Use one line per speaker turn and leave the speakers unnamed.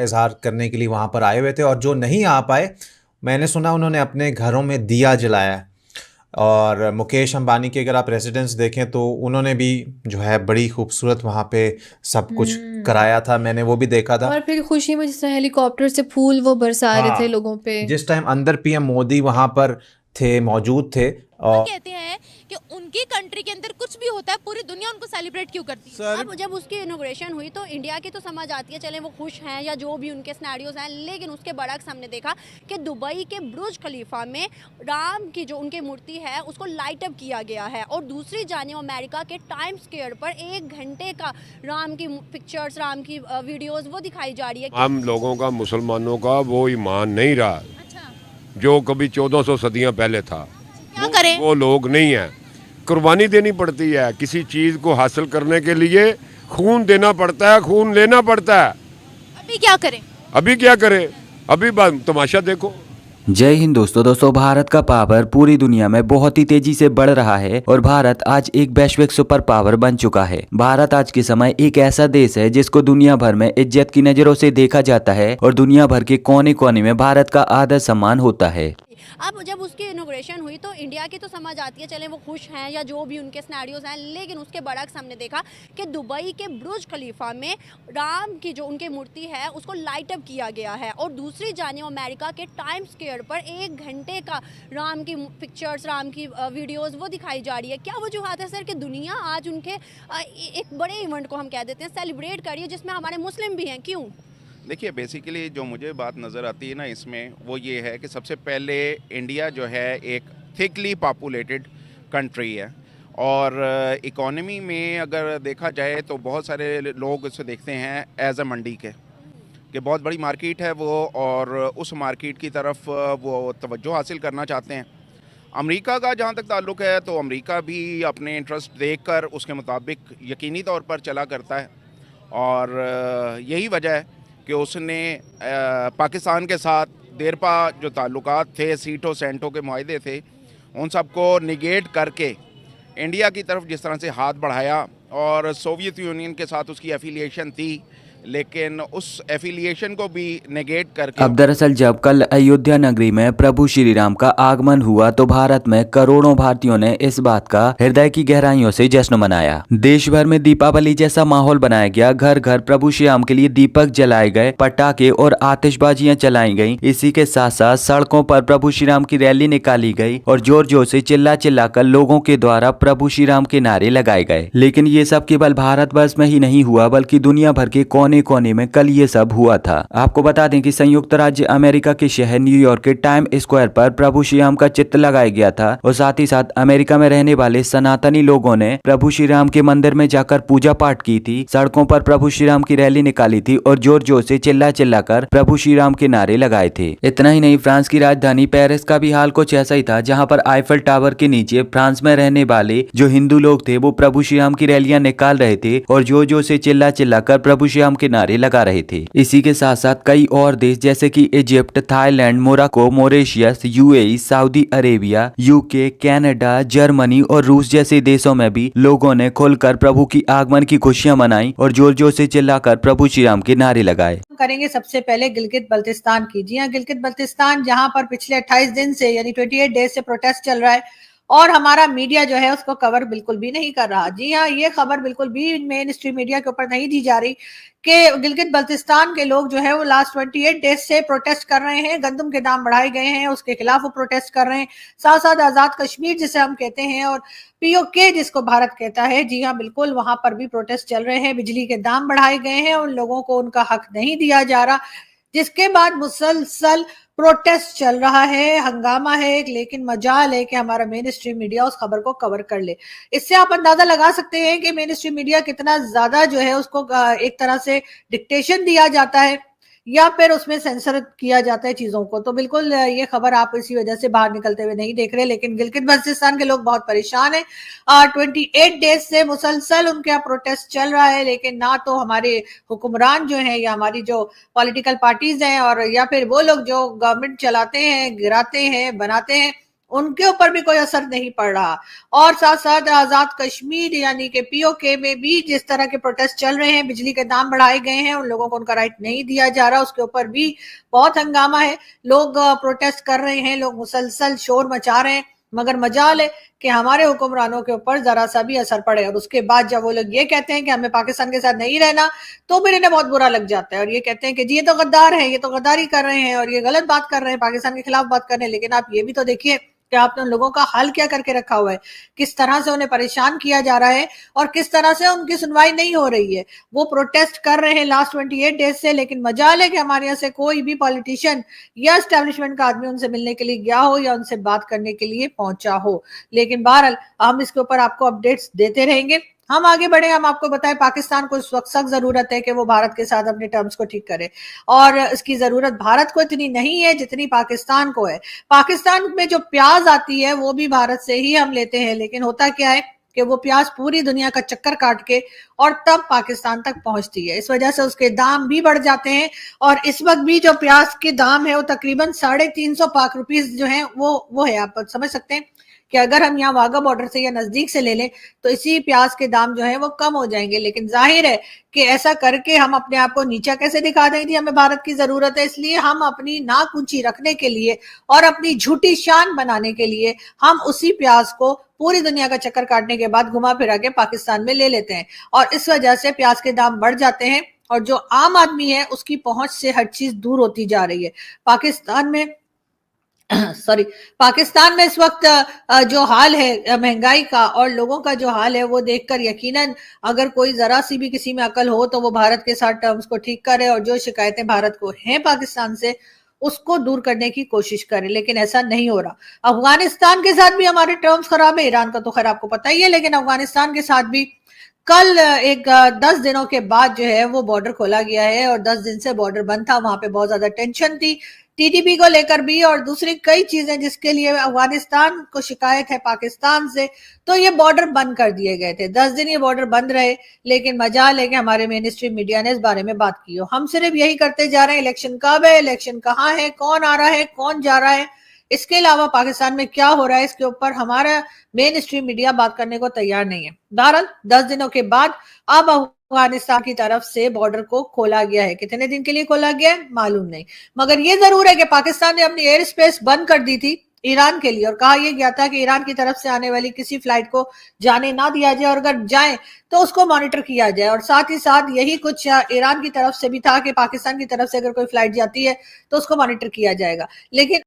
इजहार करने के लिए वहाँ पर आए हुए थे, और जो नहीं आ पाए, मैंने सुना उन्होंने अपने घरों में दिया जलाया। और मुकेश अंबानी के अगर आप रेसिडेंस देखें तो उन्होंने भी जो है बड़ी खूबसूरत वहाँ पे सब कुछ कराया था, मैंने वो भी देखा था।
और फिर खुशी में जिस हेलीकॉप्टर से फूल वो बरसा रहे थे लोगों पे।
जिस टाइम अंदर पीएम मोदी वहाँ पर थे, मौजूद थे।
और कहते हैं कि उनकी कंट्री के अंदर कुछ भी होता है पूरी दुनिया उनको सेलिब्रेट क्यों करती है।
अब जब उसकी इनोग्रेशन हुई तो इंडिया की तो समझ आती है, चले वो खुश हैं या जो भी उनके सिनेरियोज हैं, लेकिन उसके बरक्स हमने देखा कि दुबई के बुर्ज खलीफा में राम की जो उनकी मूर्ति है उसको लाइट अप किया गया है, और दूसरी जानिब अमेरिका के टाइम स्क्वायर पर 1 घंटे का राम की पिक्चर्स, राम की वीडियोस वो दिखाई जा रही है।
हम लोगों का, मुसलमानों का वो ईमान नहीं रहा जो कभी 1400 सदियां पहले था।
क्या करें?
वो लोग नहीं है, कुर्बानी देनी पड़ती है किसी चीज को हासिल करने के लिए, खून देना पड़ता है, खून लेना पड़ता है।
अभी क्या करें?
अभी क्या करें, अभी तमाशा देखो।
जय हिंद दोस्तों, भारत का पावर पूरी दुनिया में बहुत ही तेजी से बढ़ रहा है और भारत आज एक वैश्विक सुपर पावर बन चुका है। भारत आज के समय एक ऐसा देश है जिसको दुनिया भर में इज्जत की नजरों से देखा जाता है और दुनिया भर के कोने कोने में भारत का आदर सम्मान होता है।
अब जब उसकी इनोग्रेशन हुई तो इंडिया की तो समझ आती है, चले वो खुश हैं या जो भी उनके सिनेरियोज हैं, लेकिन उसके बरक्स हमने देखा कि दुबई के बुर्ज खलीफा में राम की जो उनकी मूर्ति है उसको लाइट अप किया गया है, और दूसरी जानिब अमेरिका के टाइम स्क्वायर पर 1 घंटे का राम की पिक्चर्स, राम की वीडियोस वो दिखाई जा रही है। क्या वजूहत है सर कि दुनिया आज उनके एक बड़े इवेंट को हम कह देते हैं सेलिब्रेट कर रही है जिसमें हमारे मुस्लिम भी हैं, क्यों?
देखिए, बेसिकली जो मुझे बात नज़र आती है ना इसमें, वो ये है कि सबसे पहले इंडिया जो है एक थिकली पॉपुलेटेड कंट्री है, और इकोनॉमी में अगर देखा जाए तो बहुत सारे लोग इसे देखते हैं एज अ मंडी के, कि बहुत बड़ी मार्केट है वो, और उस मार्केट की तरफ वो तवज्जो हासिल करना चाहते हैं। अमेरिका का जहाँ तक ताल्लुक़ है तो अमेरिका भी अपने इंटरेस्ट देखकर उसके मुताबिक यकीनी तौर पर चला करता है, और यही वजह है कि उसने पाकिस्तान के साथ देरपा जो ताल्लुकात थे, सीटों सेंटों के मुआहदे थे, उन सबको निगेट करके इंडिया की तरफ जिस तरह से हाथ बढ़ाया, और सोवियत यूनियन के साथ उसकी एफिलिएशन थी, लेकिन उस एफिलिएशन को भी नेगेट करके।
अब दरअसल जब कल अयोध्या नगरी में प्रभु श्री राम का आगमन हुआ तो भारत में करोड़ों भारतीयों ने इस बात का हृदय की गहराइयों से जश्न मनाया। देश भर में दीपावली जैसा माहौल बनाया गया, घर घर प्रभु श्री राम के लिए दीपक जलाए गए, पटाखे और आतिशबाजियां चलाई गयी। इसी के साथ साथ सड़कों पर प्रभु श्री राम की रैली निकाली गयी और जोर जोर से चिल्ला चिल्ला कर लोगों के द्वारा प्रभु श्री राम के नारे लगाए गए। लेकिन ये सब केवल भारतवर्ष में ही नहीं हुआ, बल्कि दुनिया भर के कोने कोने में कल ये सब हुआ था। आपको बता दें कि संयुक्त राज्य अमेरिका के शहर न्यूयॉर्क के टाइम स्क्वायर पर प्रभु श्री राम का चित्र लगाया गया था, और साथ ही साथ अमेरिका में रहने वाले सनातनी लोगों ने प्रभु श्री राम के मंदिर में जाकर पूजा पाठ की थी, सड़कों पर प्रभु श्री राम की रैली निकाली थी और जोर जोर से चिल्ला चिल्ला कर प्रभु श्री राम के नारे लगाए थे। इतना ही नहीं, फ्रांस की राजधानी पेरिस का भी हाल कुछ ऐसा ही था, जहाँ पर आईफल टावर के नीचे फ्रांस में रहने वाले जो हिंदू लोग थे वो प्रभु श्री राम की रैलियां निकाल रहे थे और जोर जोर से चिल्ला चिल्ला कर प्रभु श्री राम के नारे लगा रहे थे। इसी के साथ साथ कई और देश जैसे कि Egypt, Thailand, Morocco, Mauritius, UAE, Saudi Arabia, UK, Canada, Germany और रूस जैसे देशों में भी लोगों ने खुलकर प्रभु की आगमन की खुशियां मनाई और जोर जोर से चिल्लाकर प्रभु श्री राम के नारे लगाए।
करेंगे सबसे पहले गिलगित बल्तिस्तान की। जी हाँ, गिलगित बल्तिस्तान जहां पर पिछले 28 दिन से यानी 28 डेज से प्रोटेस्ट चल रहा है और हमारा मीडिया जो है उसको कवर बिल्कुल भी नहीं कर रहा। जी हाँ, ये खबर बिल्कुल भी मेन स्ट्रीम मीडिया के ऊपर नहीं दी जा रही कि गिलगित बल्तिस्तान के लोग जो है वो लास्ट 28 डेज से प्रोटेस्ट कर रहे हैं, गंदम के दाम बढ़ाए गए हैं उसके खिलाफ वो प्रोटेस्ट कर रहे हैं, साथ साथ आजाद कश्मीर जिसे हम कहते हैं और पीओके जिसको भारत कहता है, जी हाँ बिल्कुल वहां पर भी प्रोटेस्ट चल रहे हैं, बिजली के दाम बढ़ाए गए हैं, उन लोगों को उनका हक नहीं दिया जा रहा, जिसके बाद मुसलसल प्रोटेस्ट चल रहा है, हंगामा है, लेकिन मजाल है कि हमारा मेन स्ट्रीम मीडिया उस खबर को कवर कर ले। इससे आप अंदाजा लगा सकते हैं कि मेन स्ट्रीम मीडिया कितना ज्यादा जो है उसको एक तरह से डिक्टेशन दिया जाता है या फिर उसमें सेंसर किया जाता है चीजों को। तो बिल्कुल ये खबर आप इसी वजह से बाहर निकलते हुए नहीं देख रहे, लेकिन गिलगित बल्तिस्तान के लोग बहुत परेशान हैं। 28 डेज से मुसलसल उनके यहाँ प्रोटेस्ट चल रहा है, लेकिन ना तो हमारे हुक्मरान जो हैं या हमारी जो पॉलिटिकल पार्टीज हैं और या फिर वो लोग जो गवर्नमेंट चलाते हैं, गिराते हैं, बनाते हैं, उनके ऊपर भी कोई असर नहीं पड़ रहा। और साथ साथ आजाद कश्मीर यानी कि पीओके में भी जिस तरह के प्रोटेस्ट चल रहे हैं, बिजली के दाम बढ़ाए गए हैं, उन लोगों को उनका राइट नहीं दिया जा रहा, उसके ऊपर भी बहुत हंगामा है। लोग प्रोटेस्ट कर रहे हैं, लोग मुसलसल शोर मचा रहे हैं, मगर मजाल है कि हमारे हुक्मरानों के ऊपर जरा सा भी असर पड़े। और उसके बाद जब वो लोग ये कहते हैं कि हमें पाकिस्तान के साथ नहीं रहना, तो फिर इन्हें बहुत बुरा लग जाता है और ये कहते हैं कि जी ये तो गद्दार है, ये तो गद्दारी कर रहे हैं और ये गलत बात कर रहे हैं, पाकिस्तान के खिलाफ बात कर रहे हैं। लेकिन आप ये भी तो देखिए कि आपने उन लोगों का हाल क्या करके रखा हुआ है, किस तरह से उन्हें परेशान किया जा रहा है और किस तरह से उनकी सुनवाई नहीं हो रही है। वो प्रोटेस्ट कर रहे हैं लास्ट 28 डेज से, लेकिन मजाल है कि हमारे यहाँ से कोई भी पॉलिटिशियन या एस्टेब्लिशमेंट का आदमी उनसे मिलने के लिए गया हो या उनसे बात करने के लिए पहुंचा हो। लेकिन बहरहाल हम इसके ऊपर आपको अपडेट्स देते रहेंगे। हम आगे बढ़े, हम आपको बताएं पाकिस्तान को इस वक्त सख्त जरूरत है कि वो भारत के साथ अपने टर्म्स को ठीक करे और इसकी जरूरत भारत को इतनी नहीं है जितनी पाकिस्तान को है। पाकिस्तान में जो प्याज आती है वो भी भारत से ही हम लेते हैं, लेकिन होता क्या है कि वो प्याज पूरी दुनिया का चक्कर काट के और तब पाकिस्तान तक पहुंचती है। इस वजह से उसके दाम भी बढ़ जाते हैं और इस वक्त भी जो प्याज के दाम है वो तकरीबन 350 पाक रुपीज जो है वो है। आप समझ सकते हैं कि अगर हम यहाँ वाघा बॉर्डर से या नजदीक से ले लें तो इसी प्याज के दाम जो है वो कम हो जाएंगे। लेकिन जाहिर है कि ऐसा करके हम अपने आप को नीचा कैसे दिखा देंगे, हमें भारत की जरूरत है। इसलिए हम अपनी नाक ऊंची रखने के लिए और अपनी झूठी शान बनाने के लिए हम उसी प्याज को पूरी दुनिया का चक्कर काटने के बाद घुमा फिरा के पाकिस्तान में ले लेते हैं और इस वजह से प्याज के दाम बढ़ जाते हैं और जो आम आदमी है उसकी पहुंच से हर चीज दूर होती जा रही है। पाकिस्तान में इस वक्त जो हाल है महंगाई का और लोगों का जो हाल है वो देखकर यकीनन अगर कोई जरा सी भी किसी में अकल हो तो वो भारत के साथ टर्म्स को ठीक करे और जो शिकायतें भारत को हैं पाकिस्तान से उसको दूर करने की कोशिश करे। लेकिन ऐसा नहीं हो रहा। अफगानिस्तान के साथ भी हमारे टर्म्स खराब है, ईरान का तो खैर आपको पता ही है, लेकिन अफगानिस्तान के साथ भी कल 10 दिनों के बाद जो है वो बॉर्डर खोला गया है और 10 दिन से बॉर्डर बंद था। वहां पे बहुत ज्यादा टेंशन थी टीटीपी को लेकर भी और दूसरी कई चीजें जिसके लिए अफगानिस्तान को शिकायत है पाकिस्तान से, तो ये बॉर्डर बंद कर दिए गए थे। 10 दिन ये बॉर्डर बंद रहे, लेकिन मजाल है कि हमारे मेन स्ट्रीम मीडिया ने इस बारे में बात की हो। हम सिर्फ यही करते जा रहे हैं इलेक्शन कब है, इलेक्शन कहाँ है, कौन आ रहा है, कौन जा रहा है, इसके अलावा पाकिस्तान में क्या हो रहा है इसके ऊपर हमारा मेन स्ट्रीम मीडिया बात करने को तैयार नहीं है। बहरहाल 10 दिनों के बाद अब अफगानिस्तान की तरफ से बॉर्डर को खोला गया है। कितने दिन के लिए खोला गया है मालूम नहीं, मगर ये जरूर है कि पाकिस्तान ने अपनी एयर स्पेस बंद कर दी थी ईरान के लिए और कहा यह गया था कि ईरान की तरफ से आने वाली किसी फ्लाइट को जाने ना दिया जाए और अगर जाए तो उसको मॉनिटर किया जाए। और साथ ही साथ यही कुछ ईरान की तरफ से भी था कि पाकिस्तान की तरफ से अगर कोई फ्लाइट जाती है तो उसको मॉनिटर किया जाएगा। लेकिन